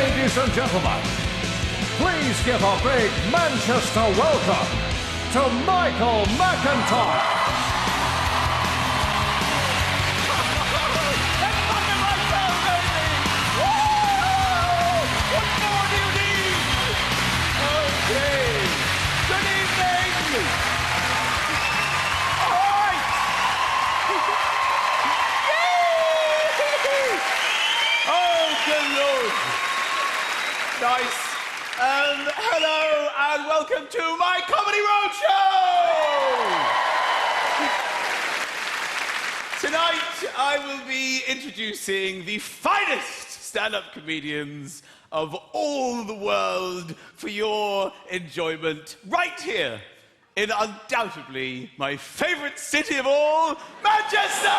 Ladies and gentlemen, please give a big Manchester welcome to Michael McIntyre. That's fucking right there, baby! Woo! What more do you need? Okay. Good evening! All right! Yay! Oh, good Lord. Nice. Hello and welcome to my Comedy Roadshow! Tonight I will be introducing the finest stand-up comedians of all the world for your enjoyment right here in undoubtedly my favourite city of all, Manchester!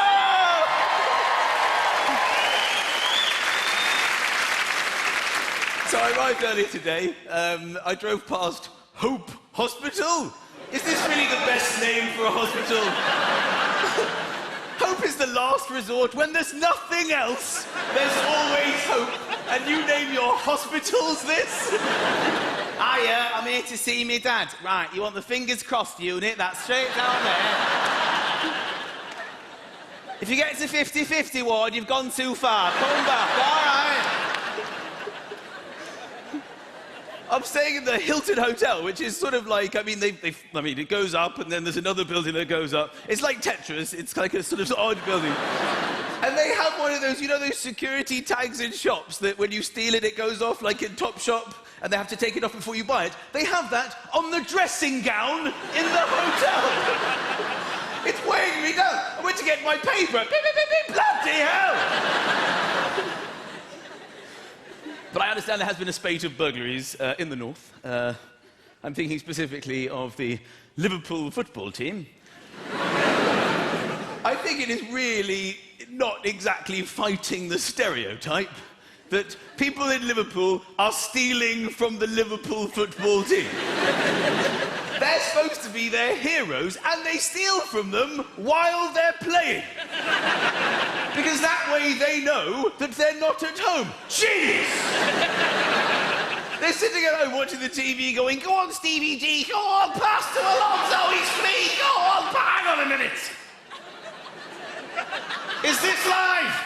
So I arrived earlier today. I drove past Hope Hospital. Is this really the best name for a hospital? Hope is the last resort. When there's nothing else, there's always hope. And you name your hospitals this? Hiya, I'm here to see me dad. Right, you want the fingers crossed unit? That's straight down there. If you get to 50-50 ward, you've gone too far. Come back, all right? I'm staying in the Hilton Hotel, which is sort of like, it goes up and then there's another building that goes up. It's like Tetris. It's like a sort of odd building. And they have one of those, you know, those security tags in shops that when you steal it, it goes off, like in Topshop, and they have to take it off before you buy it. They have that on the dressing gown in the hotel. It's weighing me down. I went to get my paper. Beep, beep, beep, beep. Bloody hell! But I understand there has been a spate of burglaries in the north. I'm thinking specifically of the Liverpool football team. I think it is really not exactly fighting the stereotype that people in Liverpool are stealing from the Liverpool football team. They're supposed to be their heroes, and they steal from them while they're playing. Because that way they know that they're not at home. Genius! They're sitting at home watching the TV going, go on, Stevie G, go on, pass to Alonso, he's free, go on, hang on a minute. Is this live?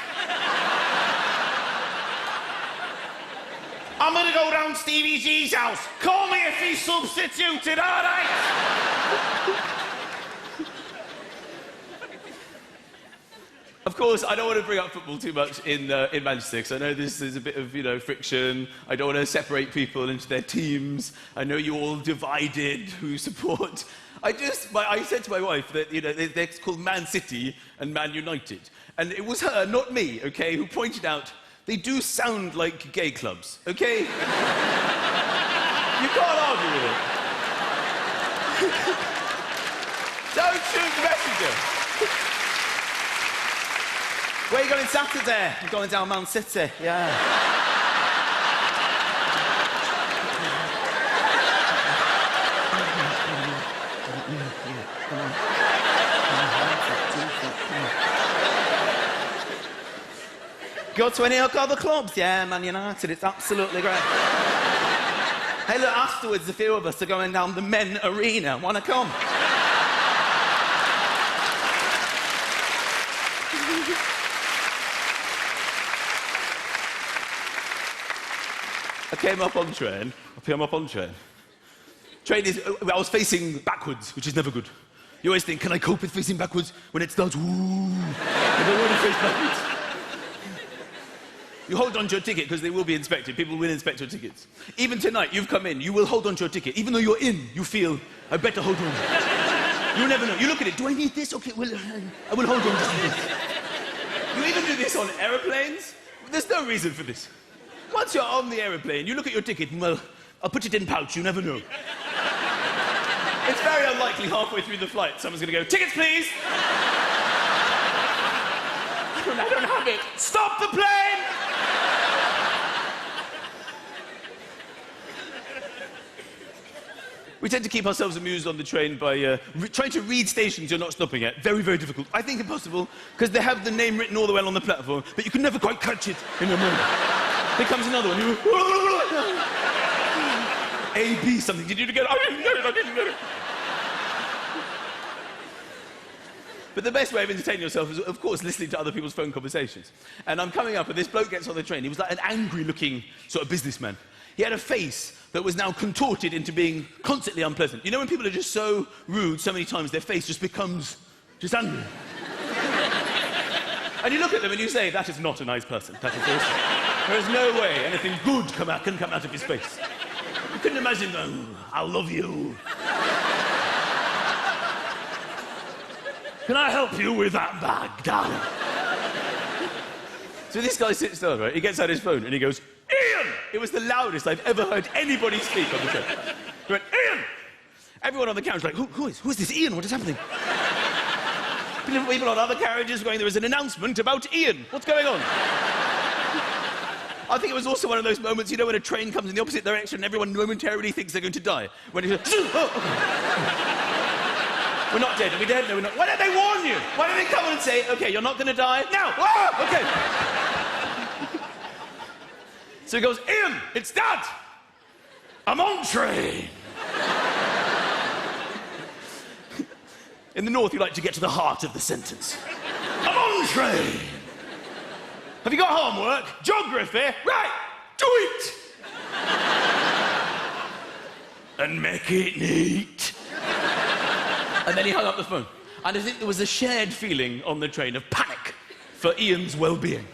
I'm gonna go down Stevie G's house. Call me if he's substituted, all right? Of course, I don't want to bring up football too much in Manchester, because I know this is a bit of, friction. I don't want to separate people into their teams. I know you all divided who support. I said to my wife that, they're called Man City and Man United. And it was her, not me, okay, who pointed out they do sound like gay clubs, okay? You can't argue with it. Don't shoot the messenger. Where are you going Saturday? I'm going down Man City, yeah. Go to any of the clubs? Yeah, Man United, it's absolutely great. Hey, look, afterwards, a few of us are going down the men arena. Wanna come? I came up on train. Train is, I was facing backwards, which is never good. You always think, can I cope with facing backwards? When it starts, ooh, I don't want to face backwards. You hold on to your ticket because they will be inspected. People will inspect your tickets. Even tonight, you've come in, you will hold on to your ticket. Even though you're in, you feel, I better hold on. You'll never know. You look at it, do I need this? Okay, well, I will hold on just to this. You even do this on aeroplanes. There's no reason for this. Once you're on the aeroplane, you look at your ticket and, well, I'll put it in pouch, you never know. It's very unlikely halfway through the flight someone's going to go, tickets, please! I don't have it. Stop the plane! We tend to keep ourselves amused on the train by trying to read stations you're not stopping at. Very, very difficult. I think impossible, because they have the name written all the way along the platform, but you can never quite catch it in a moment. Here comes another one. A, B, something. Did you get it? I didn't get it. But the best way of entertaining yourself is, of course, listening to other people's phone conversations. And I'm coming up, and this bloke gets on the train. He was like an angry-looking sort of businessman. He had a face that was now contorted into being constantly unpleasant. You know when people are just so rude so many times, their face just becomes just angry. And you look at them and you say, that is not a nice person. That is awesome. There is no way anything good can come out of his face. You couldn't imagine, oh, I love you. Can I help you with that bag, darling? So this guy sits down, right? He gets out his phone and he goes, Ian! It was the loudest I've ever heard anybody speak on the show. He went, Ian! Everyone on the carriage was like, who is this Ian? What is happening? People on other carriages going, there is an announcement about Ian. What's going on? I think it was also one of those moments, you know, when a train comes in the opposite direction and everyone momentarily thinks they're going to die. When it's we're not dead. Are we dead? No, we're not. Why don't they warn you? Why don't they come on and say, OK, you're not going to die? Now! Oh, OK. So he goes, Ian, it's Dad. I'm on train. In the north, you like to get to the heart of the sentence. I'm on train. Have you got homework? Geography? Right, do it. And make it neat. And then he hung up the phone. And I think there was a shared feeling on the train of panic for Ian's well-being.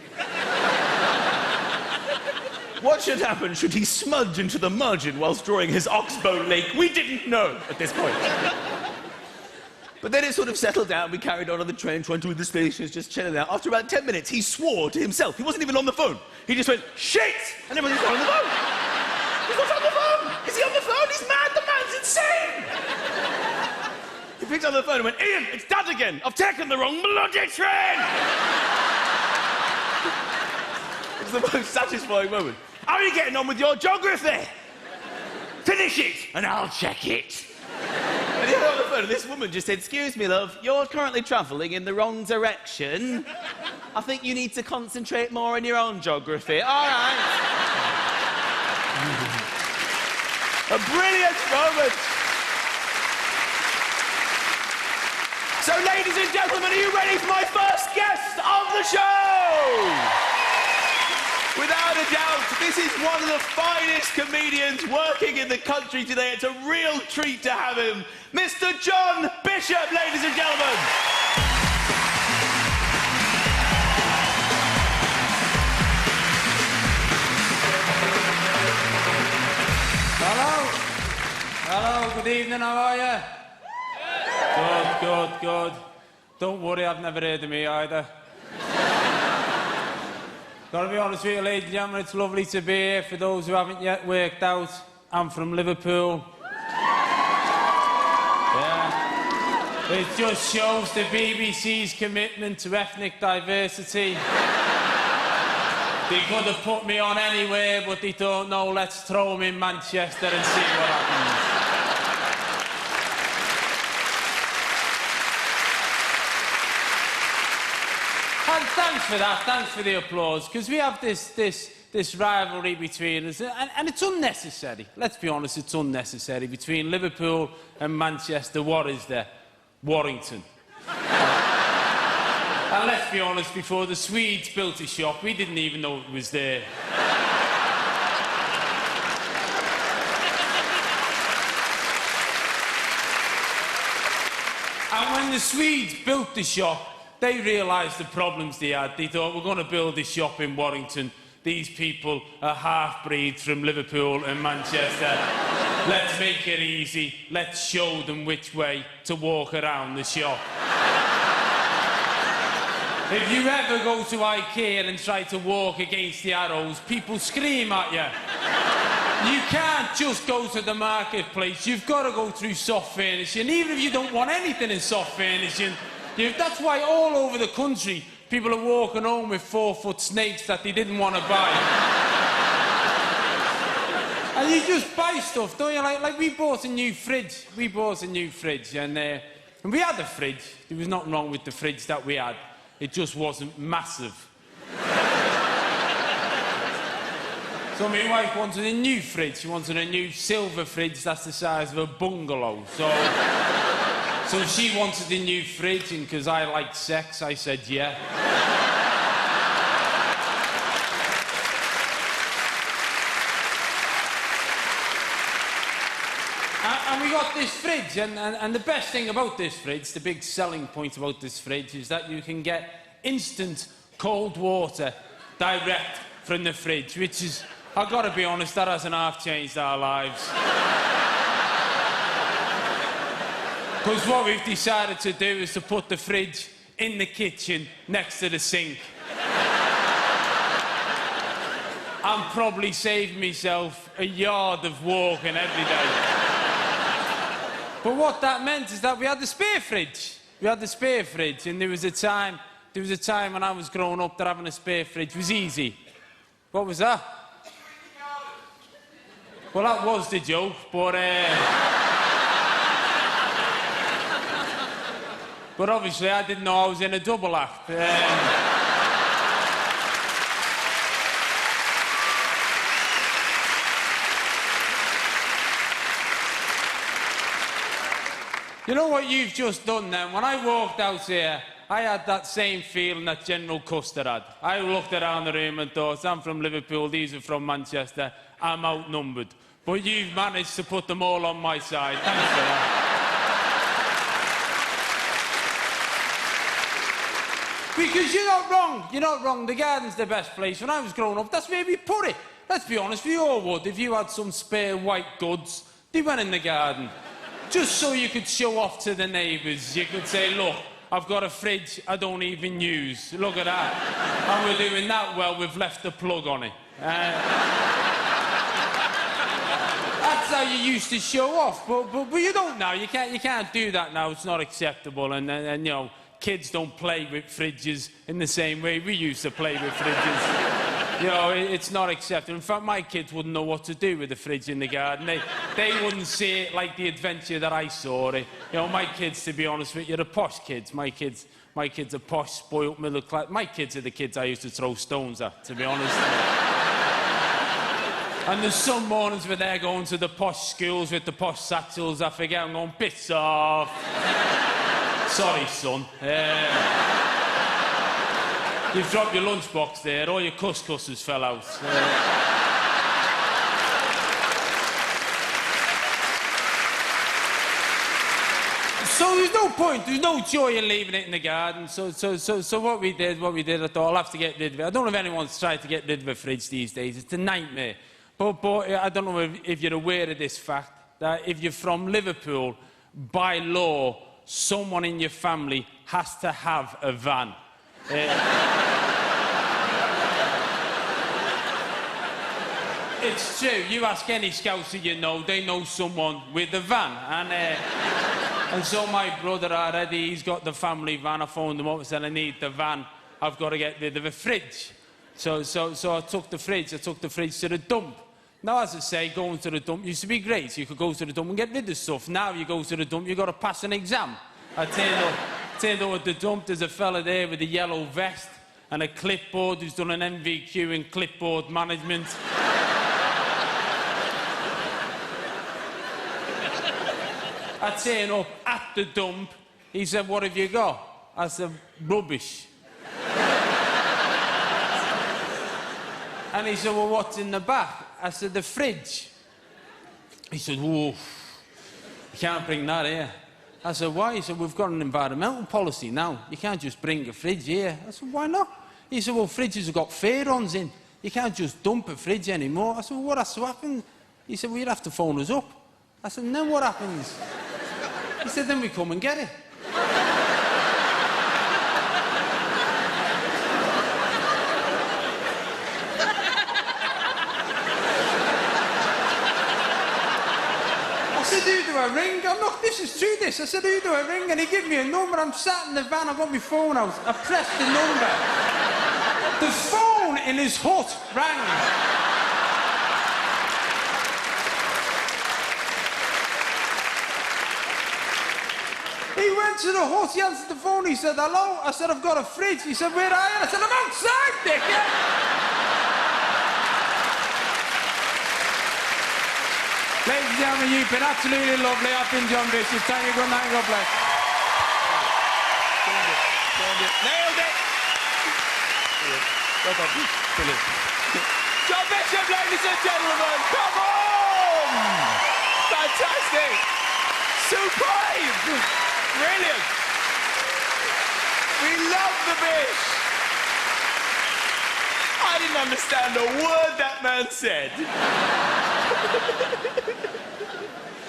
What should happen should he smudge into the margin whilst drawing his oxbow lake? We didn't know at this point. But then it sort of settled down. We carried on the train, trying to read the stations, just chilling out. After about 10 minutes, he swore to himself. He wasn't even on the phone. He just went, shit! And everyone's on the phone. He's not on the phone! Is he on the phone? He's mad! The man's insane! He picked up the phone and went, Ian, it's Dad again. I've taken the wrong bloody train! It was the most satisfying moment. How are you getting on with your geography? Finish it, and I'll check it. And he hung up the phone, and this woman just said, excuse me, love, you're currently travelling in the wrong direction. I think you need to concentrate more on your own geography. All right. A brilliant moment. So, ladies and gentlemen, are you ready for my first guest of the show? Without a doubt, this is one of the finest comedians working in the country today. It's a real treat to have him. Mr. John Bishop, ladies and gentlemen. Hello. Hello, good evening, how are you? Good. Don't worry, I've never heard of me either. Gotta be honest with you, ladies and gentlemen, it's lovely to be here. For those who haven't yet worked out, I'm from Liverpool. Yeah. It just shows the BBC's commitment to ethnic diversity. They could have put me on anywhere, but they don't know. Let's throw them in Manchester and see what happens. And thanks for that, thanks for the applause, because we have this rivalry between us, and it's unnecessary. Let's be honest, it's unnecessary. Between Liverpool and Manchester, what is there? Warrington. And let's be honest, before the Swedes built a shop, we didn't even know it was there. And when the Swedes built the shop, they realised the problems they had. They thought, we're going to build a shop in Warrington. These people are half-breeds from Liverpool and Manchester. Let's make it easy. Let's show them which way to walk around the shop. If you ever go to IKEA and try to walk against the arrows, people scream at you. You can't just go to the marketplace. You've got to go through soft furnishing, even if you don't want anything in soft furnishing. That's why all over the country, people are walking home with 4-foot snakes that they didn't want to buy. And you just buy stuff, don't you? Like we bought a new fridge. And we had a fridge. There was nothing wrong with the fridge that we had. It just wasn't massive. So my wife wanted a new fridge. She wanted a new silver fridge that's the size of a bungalow. So she wanted a new fridge, and because I like sex, I said yeah. And we got this fridge, and the best thing about this fridge, the big selling point about this fridge, is that you can get instant cold water direct from the fridge, which is, I've got to be honest, that hasn't half changed our lives. Because what we've decided to do is to put the fridge in the kitchen next to the sink. I'm probably saving myself a yard of walking every day. But what that meant is that we had the spare fridge. We had the spare fridge, and there was a time when I was growing up that having a spare fridge was easy. What was that? Well, that was the joke, but but obviously I didn't know I was in a double act. You know what you've just done then? When I walked out here, I had that same feeling that General Custer had. I looked around the room and thought, I'm from Liverpool, these are from Manchester, I'm outnumbered. But you've managed to put them all on my side. Thanks for that. Because you're not wrong, the garden's the best place. When I was growing up, that's where we put it. Let's be honest, we all would. If you had some spare white goods, they went in the garden. Just so you could show off to the neighbours. You could say, look, I've got a fridge I don't even use. Look at that. And we're doing that well, we've left the plug on it. That's how you used to show off. But you don't now. You can't do that now. It's not acceptable. And you know, kids don't play with fridges in the same way we used to play with fridges. You know, it's not acceptable. In fact, my kids wouldn't know what to do with the fridge in the garden. They wouldn't see it like the adventure that I saw it. You know, my kids, to be honest with you, are posh kids. My kids are posh, spoilt, middle class. My kids are the kids I used to throw stones at, to be honest. And there's some mornings where they're going to the posh schools with the posh satchels. I forget, I'm going, piss off. Sorry, son. You've dropped your lunchbox there, all your couscouses fell out. So there's no point, there's no joy in leaving it in the garden. So what we did, I thought, I'll have to get rid of it. I don't know if anyone's tried to get rid of a fridge these days. It's a nightmare. But I don't know if you're aware of this fact, that if you're from Liverpool, by law, someone in your family has to have a van. It's true. You ask any Scouser you know, they know someone with a van. And so my brother already, he's got the family van. I phoned him up and said, I need the van. I've got to get rid of a fridge. So I took the fridge to the dump. Now, as I say, going to the dump used to be great. You could go to the dump and get rid of stuff. Now you go to the dump, you've got to pass an exam. I turned up at the dump, there's a fella there with a yellow vest and a clipboard who's done an MVQ in clipboard management. I turned up at the dump. He said, what have you got? I said, rubbish. And he said, well, what's in the back? I said, the fridge. He said, whoa, you can't bring that here. I said, why? He said, we've got an environmental policy now. You can't just bring a fridge here. I said, why not? He said, well, fridges have got fairons in. You can't just dump a fridge anymore. I said, well, what has to happen? He said, well, you'd have to phone us up. I said, and then what happens? He said, then we come and get it. I said, who do I ring? This is true, this. I said, who do I ring? And he gave me a number. I'm sat in the van, I've got my phone out. I pressed the number. The phone in his hut rang. He went to the hut, he answered the phone, he said, hello? I said, I've got a fridge. He said, where are you? I said, I'm outside, dickhead. and gentlemen, you've been absolutely lovely. I've been John Bishop. Thank you, good night, God bless. Nailed it! Well done. Brilliant. John Bishop, ladies and gentlemen, come on! Fantastic! Supreme! Brilliant! We love the Bish! I didn't understand a word that man said.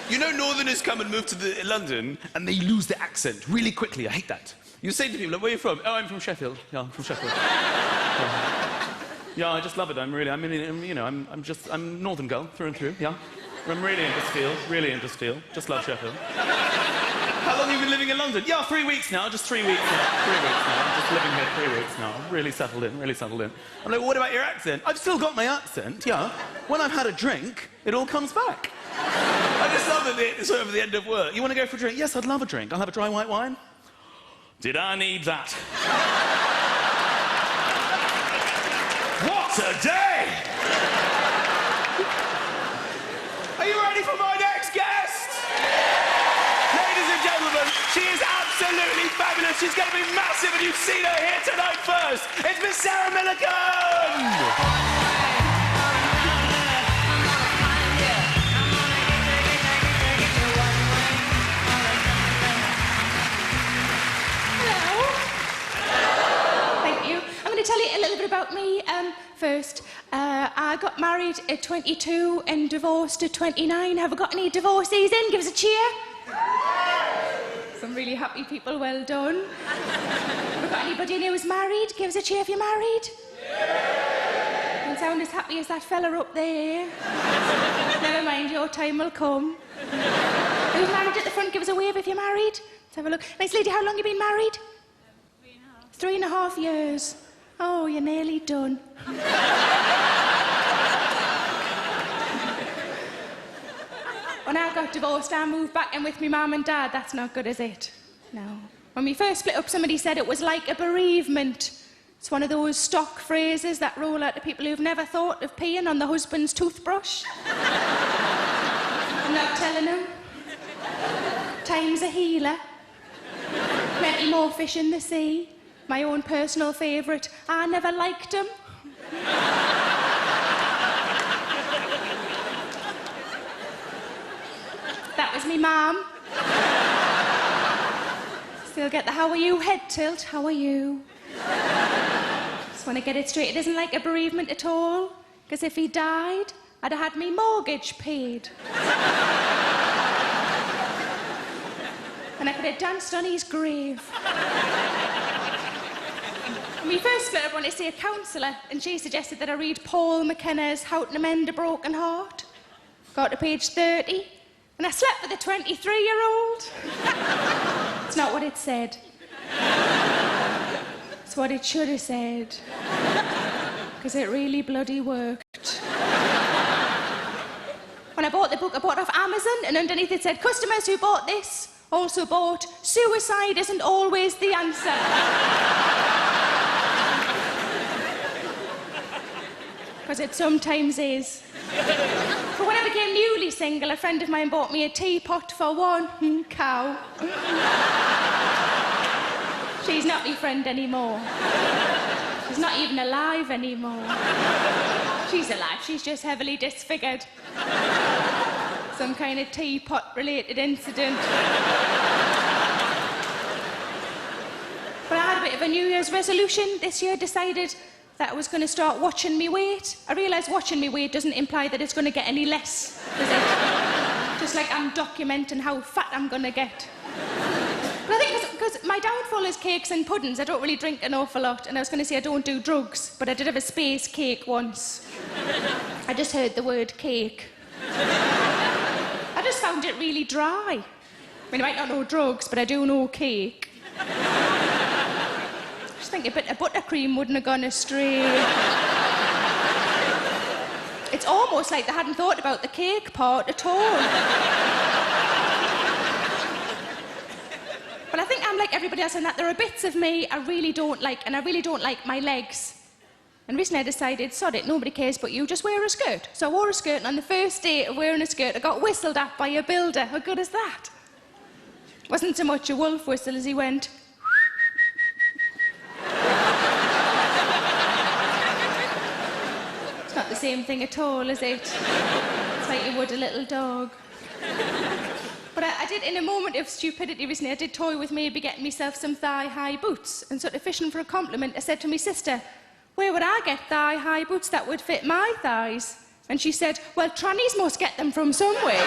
You know, Northerners come and move to London and they lose their accent really quickly. I hate that. You say to people, like, where are you from? Oh, I'm from Sheffield. Yeah, I'm from Sheffield. Yeah, I just love it. I'm Northern girl, through and through, yeah. I'm really into steel, Just love Sheffield. How long have you been living in London? Yeah, 3 weeks now, just 3 weeks now. 3 weeks now. I'm just living here 3 weeks now. Really settled in. I'm like, well, what about your accent? I've still got my accent, yeah. When I've had a drink, it all comes back. I just love it, it's sort of the end of work. You want to go for a drink? Yes, I'd love a drink. I'll have a dry white wine. Did I need that? What a day! Are you ready for my next guest? Ladies and gentlemen, she is absolutely fabulous. She's going to be massive, and you've seen her here tonight first. It's Miss Sarah Millican! Tell you a little bit about me first. I got married at 22 and divorced at 29. Have I got any divorcees in? Give us a cheer. Some really happy people, well done. Have I got anybody in here who's married? Give us a cheer if you're married. Don't sound as happy as that fella up there. Never mind, your time will come. Who's married at the front? Give us a wave if you're married. Let's have a look. Nice lady, how long have you been married? 3.5 years. Oh, you're nearly done. When I got divorced, I moved back in with my mum and dad. That's not good, is it? No. When we first split up, somebody said it was like a bereavement. It's one of those stock phrases that roll out to people who've never thought of peeing on the husband's toothbrush. I'm not telling them. Time's a healer. Plenty more fish in the sea. My own personal favourite. I never liked him. That was me mum. Still get the how are you head tilt. How are you? Just want to get it straight. It isn't like a bereavement at all. Because if he died, I'd have had me mortgage paid. And I could have danced on his grave. When we first split up, I wanted to see a counsellor, and she suggested that I read Paul McIntyre's How to Mend a Broken Heart. Got to page 30, and I slept with a 23-year-old. It's not what it said. It's what it should have said. Because it really bloody worked. When I bought the book, I bought it off Amazon, and underneath it said, customers who bought this also bought suicide isn't always the answer. Because it sometimes is. But when I became newly single, a friend of mine bought me a teapot for one cow. She's not my friend anymore. She's not even alive anymore. She's alive, she's just heavily disfigured. Some kind of teapot-related incident. But I had a bit of a New Year's resolution this year, decided that I was going to start watching me weight. I realised watching me weight doesn't imply that it's going to get any less, does it? Just like I'm documenting how fat I'm going to get. But I think because my downfall is cakes and puddings, I don't really drink an awful lot, and I was going to say I don't do drugs, but I did have a space cake once. I just heard the word cake. I just found it really dry. I mean, I might not know drugs, but I do know cake. I just think a bit of buttercream wouldn't have gone astray. It's almost like they hadn't thought about the cake part at all. But I think I'm like everybody else in that there are bits of me I really don't like, and I really don't like my legs. And recently I decided, sod it, nobody cares but you, just wear a skirt. So I wore a skirt, and on the first day of wearing a skirt, I got whistled at by a builder. How good is that? Wasn't so much a wolf whistle as he went... It's not the same thing at all, is it? It's like you would a little dog. But I did, in a moment of stupidity recently, I did toy with maybe getting myself some thigh-high boots. And sort of fishing for a compliment, I said to my sister, where would I get thigh-high boots that would fit my thighs? And she said, well, trannies must get them from somewhere.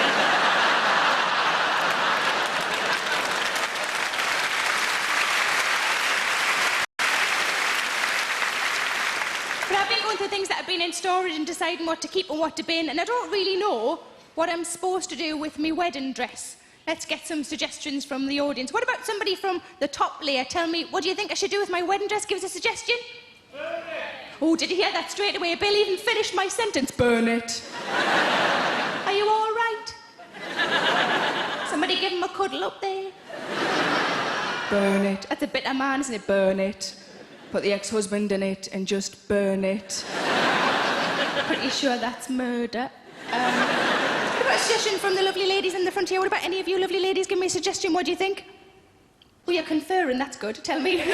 But I've been going through things that have been in storage and deciding what to keep and what to bin, and I don't really know what I'm supposed to do with my wedding dress. Let's get some suggestions from the audience. What about somebody from the top layer? Tell me, what do you think I should do with my wedding dress? Give us a suggestion. Burn it. Oh, did you hear that straight away? Bill even finished my sentence. Burn it. Are you all right? Somebody give him a cuddle up there. Burn it. That's a bitter man, isn't it? Burn it. Put the ex-husband in it and just burn it. Pretty sure that's murder. What about a suggestion from the lovely ladies in the front here? What about any of you lovely ladies? Give me a suggestion. What do you think? Oh, you're conferring. That's good. Tell me.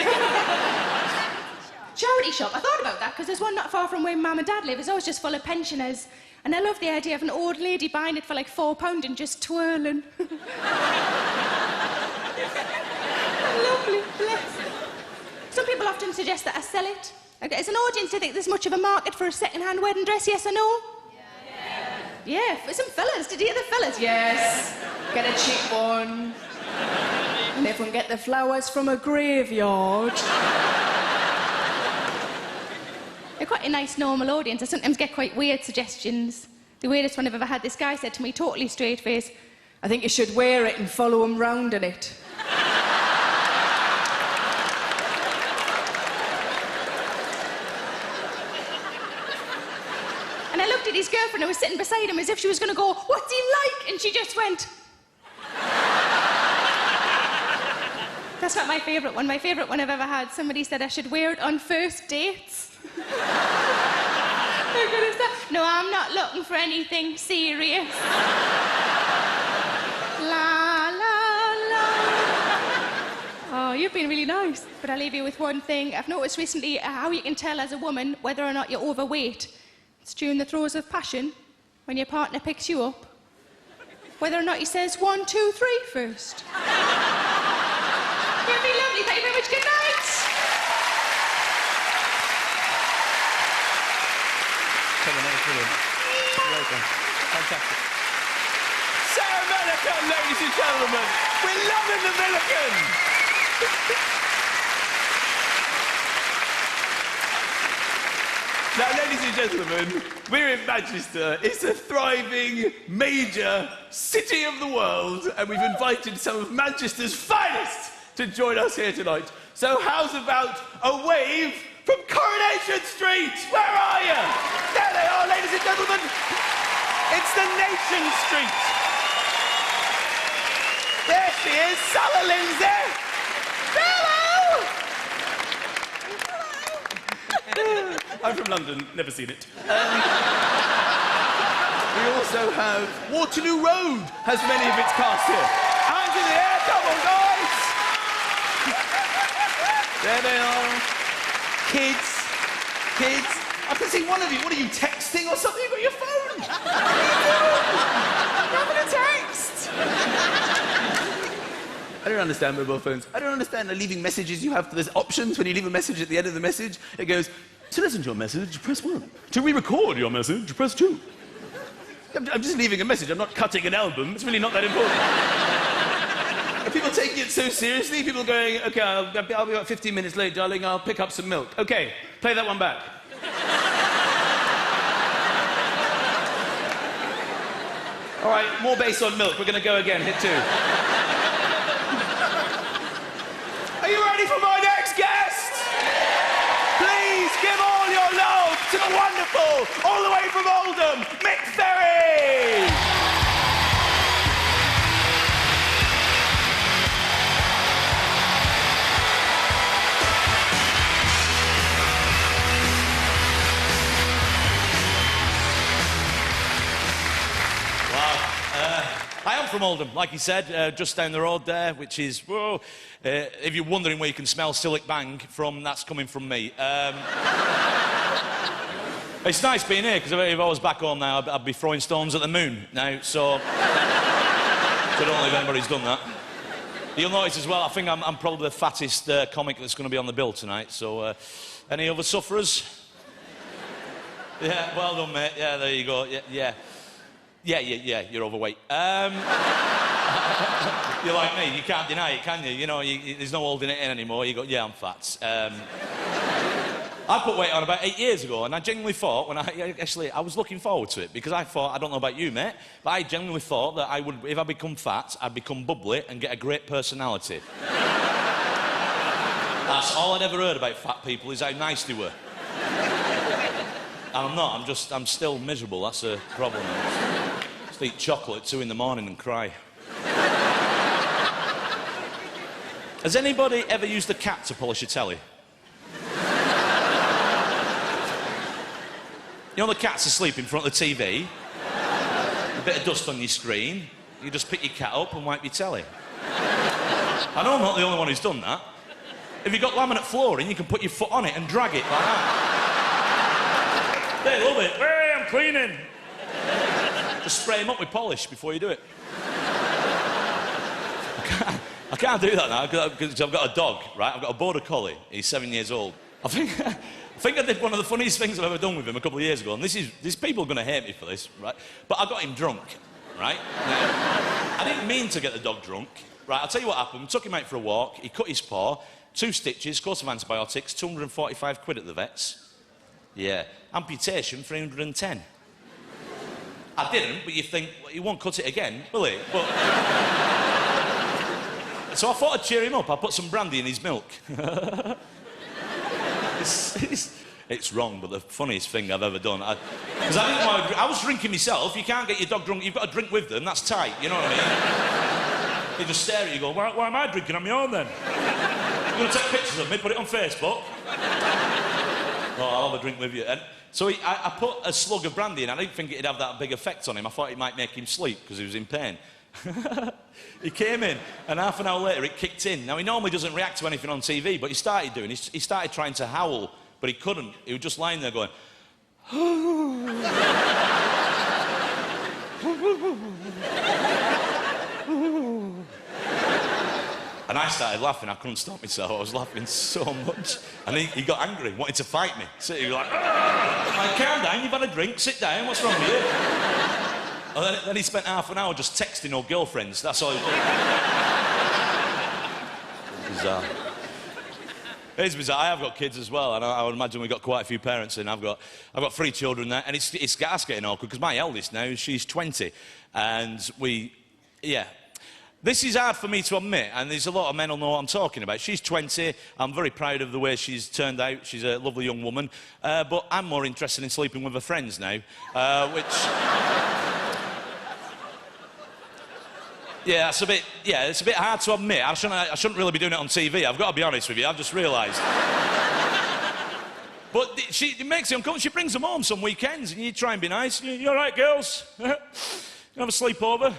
Charity shop. I thought about that because there's one not far from where Mum and Dad live. It's always just full of pensioners. And I love the idea of an old lady buying it for like £4 and just twirling. Lovely. Bless. Some people often suggest that I sell it. As an audience, do you think there's much of a market for a second-hand wedding dress, yes or no? Yeah, for some fellas. Did you hear the fellas? Yes. Get a cheap one. And everyone get the flowers from a graveyard. They're quite a nice, normal audience. I sometimes get quite weird suggestions. The weirdest one I've ever had, this guy said to me, totally straight face, I think you should wear it and follow him round in it. And I looked at his girlfriend who was sitting beside him as if she was going to go, what's he like? And she just went... That's not my favourite one. My favourite one I've ever had. Somebody said I should wear it on first dates. How good is that? No, I'm not looking for anything serious. La, la, la. Oh, you've been really nice. But I'll leave you with one thing. I've noticed recently how you can tell as a woman whether or not you're overweight. It's during the throes of passion, when your partner picks you up. Whether or not he says 1, 2, 3 first. You've been lovely. Thank you very much. Good night. Welcome. Fantastic. Sarah Millican, ladies and gentlemen. We're loving the Millican. Now, ladies and gentlemen, we're in Manchester. It's a thriving, major city of the world, and we've invited some of Manchester's finest to join us here tonight. So how's about a wave from Coronation Street? Where are you? There they are, ladies and gentlemen. It's the Nation Street. There she is, Sally Lindsay. Hello! I'm from London, never seen it. We also have Waterloo Road has many of its cast here. Hands in the air, come on, guys! There they are. Kids. I can see one of you. What are you, texting or something? You've got your phone. Having a text. I don't understand mobile phones. I don't understand the leaving messages you have. There's options when you leave a message at the end of the message. It goes, to listen to your message, press 1. To re-record your message, press 2. I'm just leaving a message. I'm not cutting an album. It's really not that important. Are people taking it so seriously? People going, OK, I'll be about 15 minutes late, darling. I'll pick up some milk. OK, play that one back. All right, more bass on milk. We're going to go again. Hit 2. Are you ready for my next guest? Please give all your love to the wonderful, all the way from Oldham, Mick Ferry! I am from Oldham, like he said, just down the road there, which is, whoa, if you're wondering where you can smell Sillick Bang from, that's coming from me. It's nice being here, because if I was back home now, I'd be throwing stones at the moon now, so... I don't know if anybody's done that. You'll notice as well, I think I'm probably the fattest comic that's going to be on the bill tonight, so... any other sufferers? Yeah, well done, mate. Yeah, there you go. Yeah, you're overweight. You're like me, you can't deny it, can you? You know, there's no holding it in anymore. You go, yeah, I'm fat. I put weight on about 8 years ago, and I genuinely thought, I was looking forward to it, because I thought, I don't know about you, mate, but I genuinely thought that I would, if I become fat, I'd become bubbly and get a great personality. That's all I'd ever heard about fat people, is how nice they were. And I'm not, I'm still miserable, that's a problem. I just eat chocolate at 2 in the morning and cry. Has anybody ever used a cat to polish a telly? You know the cat's asleep in front of the TV, a bit of dust on your screen, you just pick your cat up and wipe your telly. I know I'm not the only one who's done that. If you've got laminate flooring, you can put your foot on it and drag it like that. They love it. Hey, I'm cleaning. Just spray them up with polish before you do it. I can't do that now because I've got a dog, right? I've got a border collie. He's 7 years old. I think I did one of the funniest things I've ever done with him a couple of years ago, and these people are going to hate me for this, right? But I got him drunk, right? Now, I didn't mean to get the dog drunk, right? I'll tell you what happened. Took him out for a walk. He cut his paw, 2 stitches, course of antibiotics, 245 quid at the vets. Yeah. Amputation, 310. I didn't, but you think, well, he won't cut it again, will he? But... So I thought I'd cheer him up. I put some brandy in his milk. It's wrong, but the funniest thing I've ever done. Because I was drinking myself. You can't get your dog drunk. You've got to drink with them. That's tight. You know what I mean? They just stare at you, go, why am I drinking on my own then? You're going to take pictures of me, put it on Facebook. Oh, I'll have a drink with you. And so I put a slug of brandy in. I didn't think it'd have that big effect on him. I thought it might make him sleep because he was in pain. He came in, and half an hour later it kicked in. Now, he normally doesn't react to anything on TV, but he started doing. He started trying to howl, but he couldn't. He was just lying there going... And I started laughing. I couldn't stop myself. I was laughing so much. And he got angry, wanted to fight me. So he was like, calm down, you've had a drink, sit down, what's wrong with you? And then he spent half an hour just texting old girlfriends. That's all he did. Bizarre. It's bizarre. I have got kids as well, and I would imagine we've got quite a few parents in. I've got 3 children there, and it's getting awkward, because my eldest now, she's 20, and this is hard for me to admit, and there's a lot of men who know what I'm talking about. She's 20. I'm very proud of the way she's turned out. She's a lovely young woman. But I'm more interested in sleeping with her friends now, which... Yeah, it's a bit hard to admit. I shouldn't really be doing it on TV. I've got to be honest with you. I've just realised. But it makes it uncomfortable. She brings them home some weekends, and you try and be nice. You all right, girls? You have a sleepover?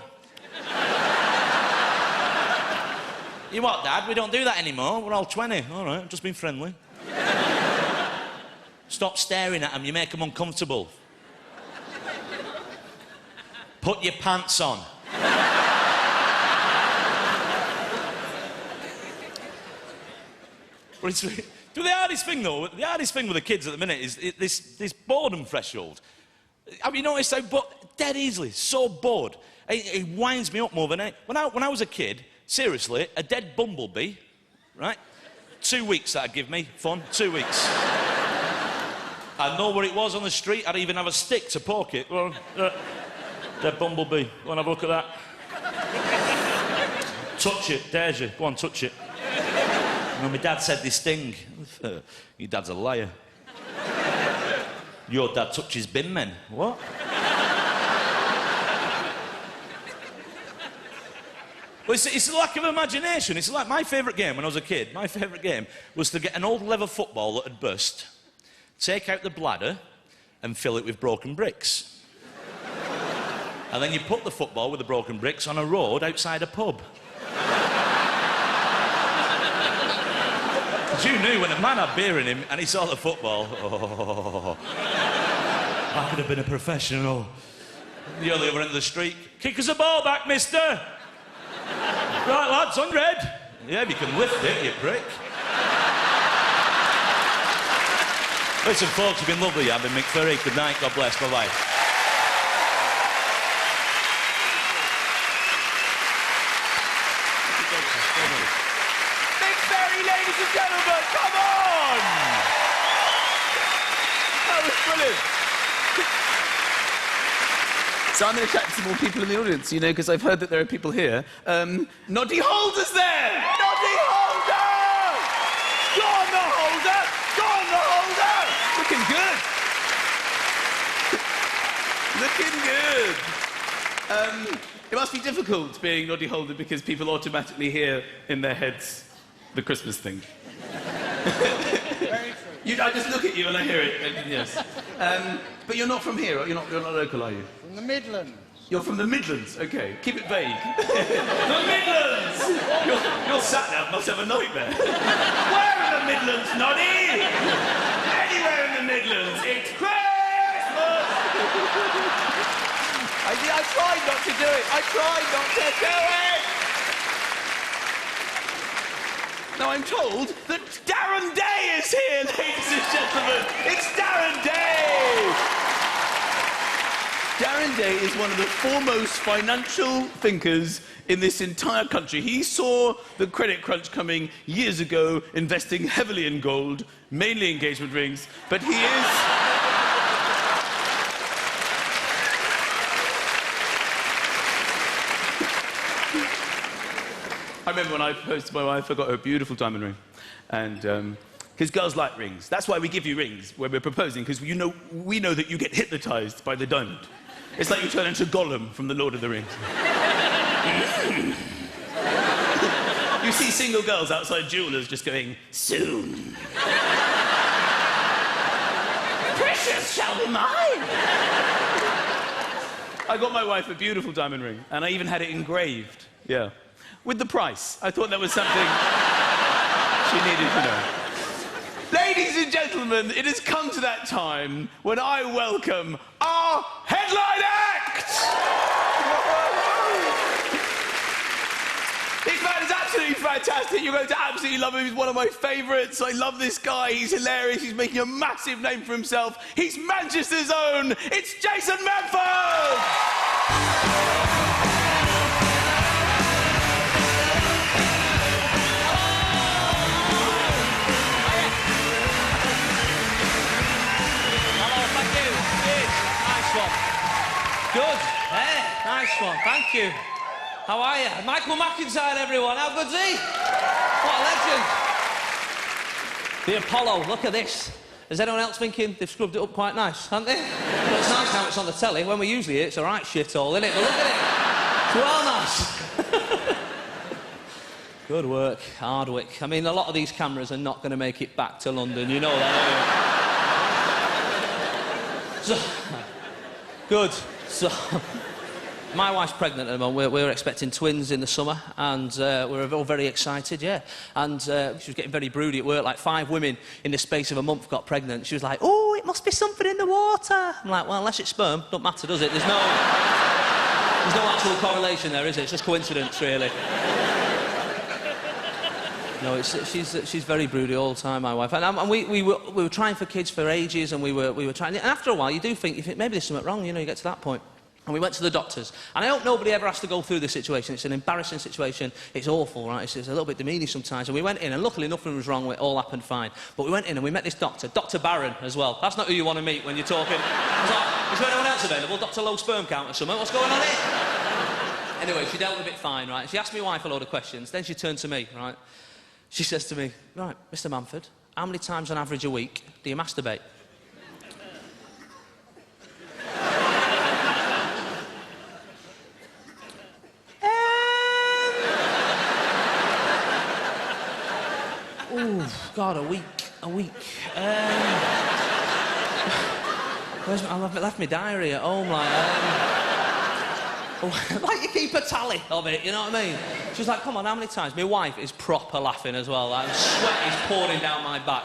You what, Dad? We don't do that anymore. We're all 20. All right, just being friendly. Stop staring at them. You make them uncomfortable. Put your pants on. But the hardest thing, though, the hardest thing with the kids at the minute is this boredom threshold. Have you noticed how dead easily, so bored? It winds me up more than when I was a kid, seriously, a dead bumblebee, right? 2 weeks that'd give me fun, 2 weeks. I'd know where it was on the street, I'd even have a stick to poke it. Well, dead bumblebee, go and have a look at that. Touch it, dares you, go on, touch it. You know, my dad said this thing. Your dad's a liar. Your dad touches bin men. What? Well, it's a lack of imagination. It's like my favourite game when I was a kid. My favourite game was to get an old leather football that had burst, take out the bladder, and fill it with broken bricks. And then you put the football with the broken bricks on a road outside a pub. Because you knew when a man had beer in him and he saw the football, oh, I could have been a professional. You're the other end of the street. Kick us a ball back, mister. Right, lads, 100. Yeah, if you can lift it, you prick. Listen, folks, you've been lovely. I've been McFurry. Good night. God bless. Bye-bye. McFurry, ladies and gentlemen, come on! That was brilliant. So I'm going to chat to some more people in the audience, you know, because I've heard that there are people here. Noddy Holder's there! Noddy Holder! Go on the Holder! Go on the Holder! Looking good. Looking good. It must be difficult being Noddy Holder because people automatically hear in their heads the Christmas thing. Very true. I just look at you and I hear it. Yes. But you're not from here. You're not local, are you? From the Midlands. You're from the Midlands. Okay. Keep it vague. The Midlands. Your sat-nav must have a nightmare. Where in the Midlands, Noddy? Anywhere in the Midlands. It's Christmas. I tried not to do it. I tried not to do it. Now I'm told that Darren Day is here, ladies and gentlemen. It's Darren Day. Darren Day is one of the foremost financial thinkers in this entire country. He saw the credit crunch coming years ago, investing heavily in gold, mainly engagement rings, but he is... I remember when I proposed to my wife, I got her a beautiful diamond ring. And, because girls like rings. That's why we give you rings when we're proposing, because we know that you get hypnotized by the diamond. It's like you turn into Gollum from The Lord of the Rings. You see single girls outside jewelers just going, soon. Precious shall be mine. I got my wife a beautiful diamond ring, and I even had it engraved. Yeah. With the price. I thought that was something she needed to know. Ladies and gentlemen, it has come to that time when I welcome our headline act! This man is absolutely fantastic. You're going to absolutely love him. He's one of my favourites. I love this guy. He's hilarious. He's making a massive name for himself. He's Manchester's own. It's Jason Manford! Good. Nice one. Thank you. How are you? Michael McIntyre, everyone. How good's he? What a legend. The Apollo. Look at this. Is anyone else thinking they've scrubbed it up quite nice, haven't they? Well, it's nice now it's on the telly. When we usually hear it's a right shithole, isn't it? But look at it. It's well nice. Good work. Hard work. I mean, a lot of these cameras are not going to make it back to London. You know that, don't you? Good. So, my wife's pregnant at the moment. We're expecting twins in the summer, and we're all very excited, yeah. And she was getting very broody at work. Like 5 women in the space of a month got pregnant. She was like, oh, it must be something in the water. I'm like, well, unless it's sperm, don't matter, does it? There's no actual correlation there, is it? It's just coincidence, really. No, she's very broody all the time, my wife. And we were trying for kids for ages, and we were trying. And after a while, you think maybe there's something wrong. You know, you get to that point. And we went to the doctors. And I hope nobody ever has to go through this situation. It's an embarrassing situation. It's awful, right? It's a little bit demeaning sometimes. And we went in, and luckily nothing was wrong. It all happened fine. But we went in and we met this doctor, Dr. Barron, as well. That's not who you want to meet when you're talking. I was like, is there anyone else available? Dr. Low Sperm Count or something? What's going on here? Anyway, she dealt with it fine, right? She asked me wife a load of questions. Then she turned to me, right? She says to me, right, Mr. Manford, how many times on average a week do you masturbate? Oh, God, a week. I've left my diary at home, like... Like you keep a tally of it, you know what I mean? She's like, come on, how many times? My wife is proper laughing as well, like sweat is pouring down my back.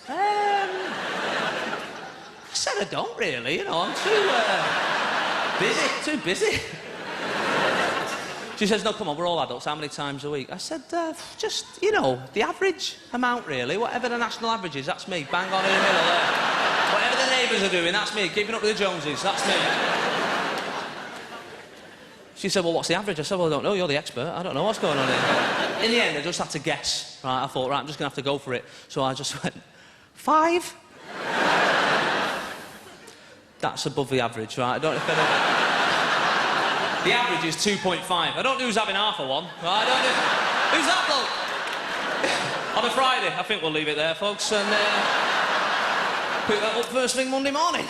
I said I don't really, you know, I'm too busy. She says, no, come on, we're all adults, how many times a week? I said, just, you know, the average amount, really. Whatever the national average is, that's me, bang on in the middle there. Whatever the neighbours are doing, that's me. Keeping up with the Joneses, that's me. She said, well, what's the average? I said, well, I don't know, you're the expert. I don't know what's going on here. In the end, I just had to guess. Right, I thought, right, I'm just going to have to go for it. So I just went, 5? That's above the average, right? I don't know if anyone... The average is 2.5. I don't know who's having half of one. Right? I don't know... Who's that bloke? On a Friday. I think we'll leave it there, folks, and pick that up first thing Monday morning.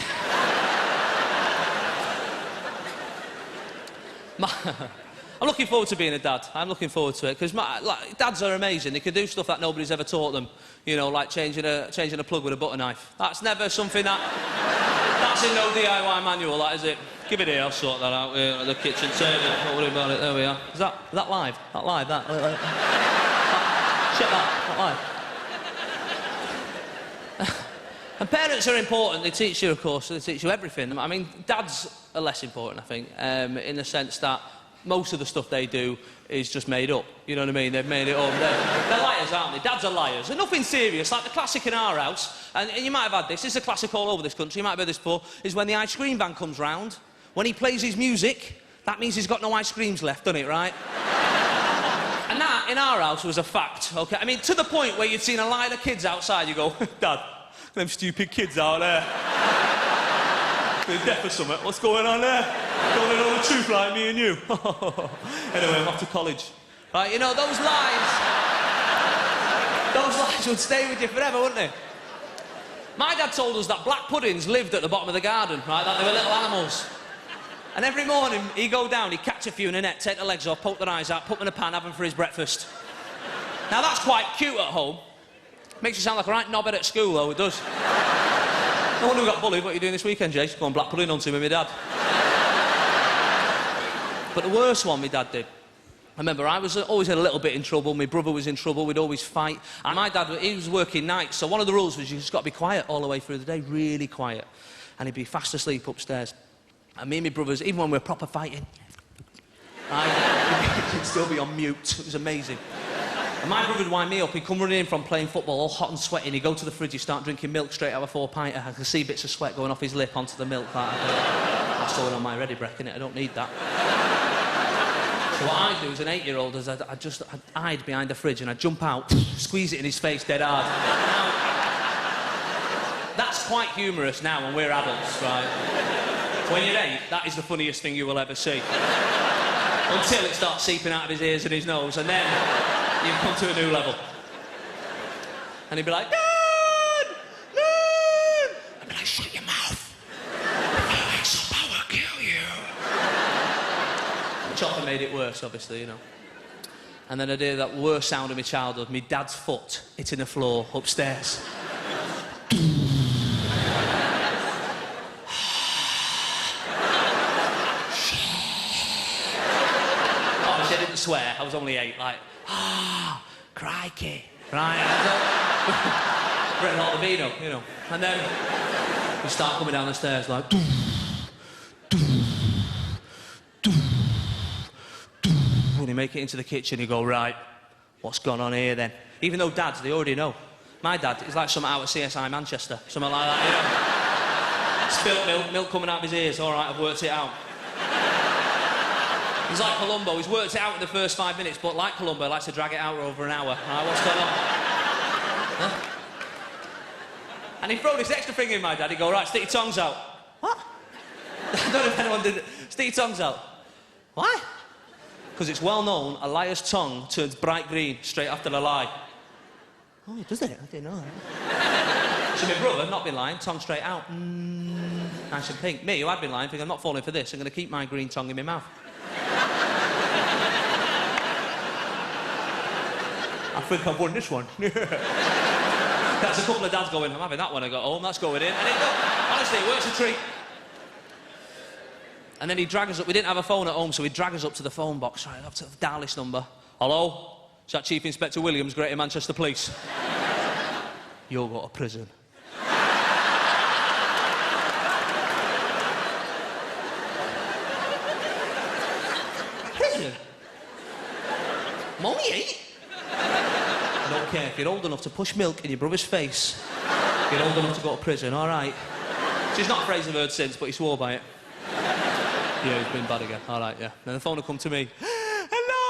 I'm looking forward to being a dad. I'm looking forward to it, because like, dads are amazing. They can do stuff that nobody's ever taught them. You know, like changing a plug with a butter knife. That's never something that... That's in no DIY manual, that, is it? Give it here, I'll sort that out here at the kitchen table. Don't worry about it, there we are. Is that live? That live, that? Shut that live. And parents are important. They teach you, of course, they teach you everything. I mean, dads are less important, I think, in the sense that most of the stuff they do is just made up. You know what I mean? They've made it up. They're liars, aren't they? Dads are liars. And nothing serious. Like the classic in our house, and you might have had this, it's a classic all over this country, you might have heard this before, is when the ice cream van comes round, when he plays his music, that means he's got no ice creams left, doesn't it, right? And that, in our house, was a fact, OK? I mean, to the point where you'd seen a line of kids outside, you go, Dad, them stupid kids out there. They're deaf or something. What's going on there? Don't they know the truth like me and you? Anyway, I'm off to college. Right, you know, those lines would stay with you forever, wouldn't they? My dad told us that black puddings lived at the bottom of the garden, right, that they were little animals. And every morning, he'd go down, he'd catch a few in a net, take their legs off, poke their eyes out, put them in a pan, have them for his breakfast. Now, that's quite cute at home. Makes you sound like a right knobhead at school, though, it does. No wonder we got bullied. What are you doing this weekend, Jay? Going black pudding on to with my dad. But the worst one my dad did, I remember I was always a little bit in trouble, my brother was in trouble, we'd always fight, and my dad, he was working nights, so one of the rules was you just got to be quiet all the way through the day, really quiet, and he'd be fast asleep upstairs. And me and my brothers, even when we were proper fighting, he'd still be on mute. It was amazing. And my brother would wind me up, he'd come running in from playing football, all hot and sweating, he'd go to the fridge, he'd start drinking milk straight out of a 4-pinter. I could see bits of sweat going off his lip onto the milk. That's going on my ready break, innit? I don't need that. So what I'd do as an 8-year-old is I'd hide behind the fridge and I'd jump out, squeeze it in his face dead hard. Now, that's quite humorous now when we're adults, right? When you're 8, that is the funniest thing you will ever see. Until it starts seeping out of his ears and his nose, and then you come to a new level. And he'd be like, Dad! Dad! I'd be like, shut your mouth. Some power kill you. Chopper made it worse, obviously, you know. And then I did that worst sound of my childhood, my dad's foot hitting the floor upstairs. Obviously, I didn't swear, I was only 8, like, crikey, right? Red hot libido, you know. And then we start coming down the stairs like, when you make it into the kitchen, you go, right, what's gone on here then? Even though dads, they already know. My dad is like something out of CSI Manchester, something like that, you know. Spilt milk coming out of his ears, all right, I've worked it out. He's like Columbo, he's worked it out in the first 5 minutes, but like Columbo, he likes to drag it out over an hour. Right, what's going on? Huh? And he'd throw this extra thing in my dad, he'd go, right, stick your tongues out. What? I don't know if anyone did it. Stick your tongues out. Why? Because it's well known, a liar's tongue turns bright green straight after a lie. Oh, does it? I didn't know that. So my brother, not been lying, tongue straight out. Nice and pink. Me, who had been lying, think I'm not falling for this, I'm going to keep my green tongue in my mouth. I think I've won this one. There's a couple of dads going, I'm having that when I got home, that's going in. And honestly, it works a treat. And then he'd drag us up. We didn't have a phone at home, so he'd drag us up to the phone box. Right, I'll have to dial this number. Hello? Is that Chief Inspector Williams, Greater Manchester Police? You'll go to prison. Prison? I'm only 8. I don't care. If you're old enough to push milk in your brother's face, you're old enough to go to prison, all right? She's not a phrase I've heard since, but he swore by it. Yeah, he's been bad again. All right, yeah. Then the phone will come to me. Hello!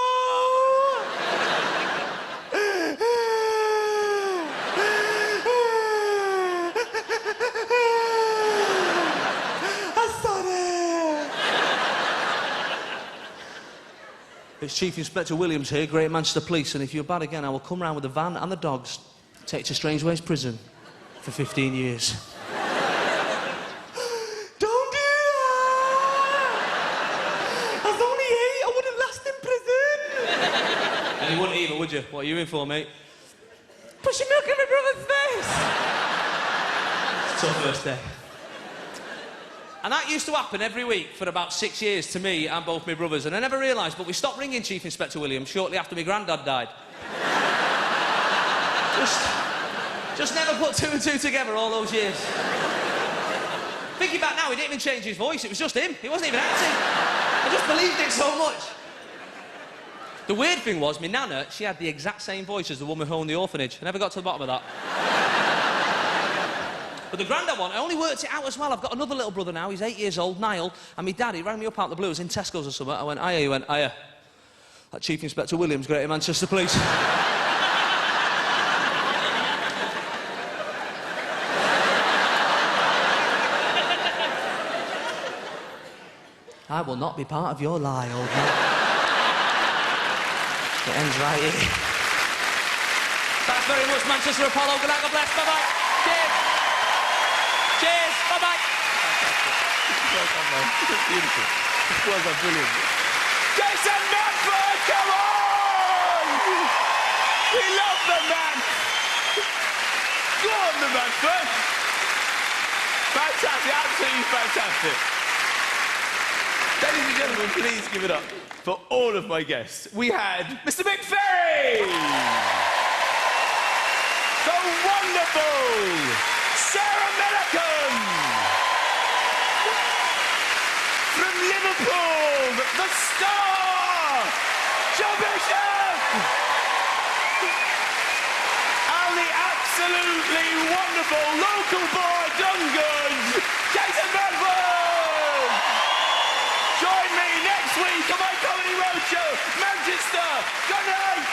It's Chief Inspector Williams here, Greater Manchester Police, and if you're bad again, I will come round with the van and the dogs, take you to Strangeways Prison for 15 years. You wouldn't either, would you? What are you in for, mate? Pushing milk in my brother's face! It's a tough first day. And that used to happen every week for about 6 years to me and both my brothers, and I never realised, but we stopped ringing Chief Inspector Williams shortly after my granddad died. just never put 2 and 2 together all those years. Thinking back now, he didn't even change his voice, it was just him. He wasn't even acting. I just believed it so much. The weird thing was, my nana, she had the exact same voice as the woman who owned the orphanage. I never got to the bottom of that. But the granddad one, I only worked it out as well. I've got another little brother now, he's 8 years old, Niall, and my dad, he rang me up out of the blue, I was in Tesco's or something. I went, hiya, he went, hiya. That Chief Inspector Williams, Greater Manchester Police. I will not be part of your lie, old man. It ends right here. Thanks very much, Manchester Apollo. Good night, God bless. Bye-bye. Cheers. Cheers. Bye-bye. Beautiful. This was brilliant. Jason Manford, come on! We love the man. Go on, the Manford. Fantastic, absolutely fantastic. Ladies and gentlemen, please give it up for all of my guests. We had Mr. Mick Ferry, the wonderful Sarah Millican, from Liverpool, the star, Joe Bishop, and the absolutely wonderful local boy, done good, Jason Bradford. Join me next week on my Comedy Roadshow, Manchester. Good night.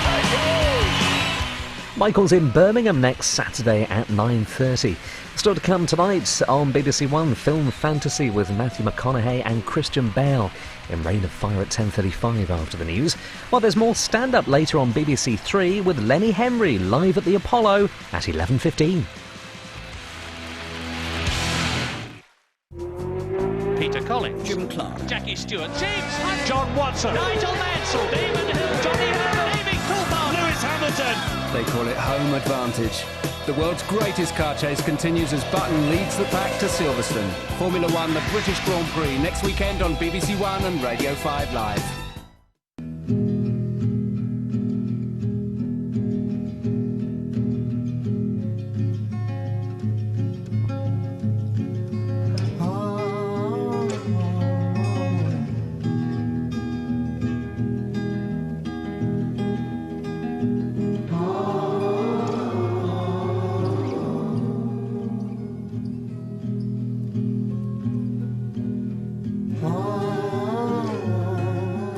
Thank you. Michael's in Birmingham next Saturday at 9:30. Still to come tonight on BBC One, film fantasy with Matthew McConaughey and Christian Bale in Reign of Fire at 10:35 after the news. Well, there's more stand-up later on BBC 3 with Lenny Henry live at the Apollo at 11:15. Peter Collins, Jim Clark, Jackie Stewart, James Hunt, John Watson, Nigel Mansell, Damon Hill, Johnny Herron, Amy Coulthard, Lewis Hamilton. They call it home advantage. The world's greatest car chase continues as Button leads the pack to Silverstone. Formula One, the British Grand Prix, next weekend on BBC One and Radio 5 Live.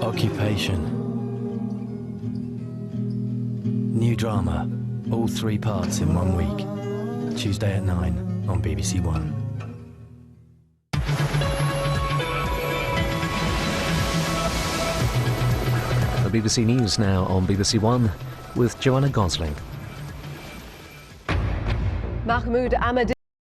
Occupation. New drama, all 3 parts in 1 week. Tuesday at 9 on BBC One. The BBC News now on BBC One with Joanna Gosling. Mahmoud Ahmadi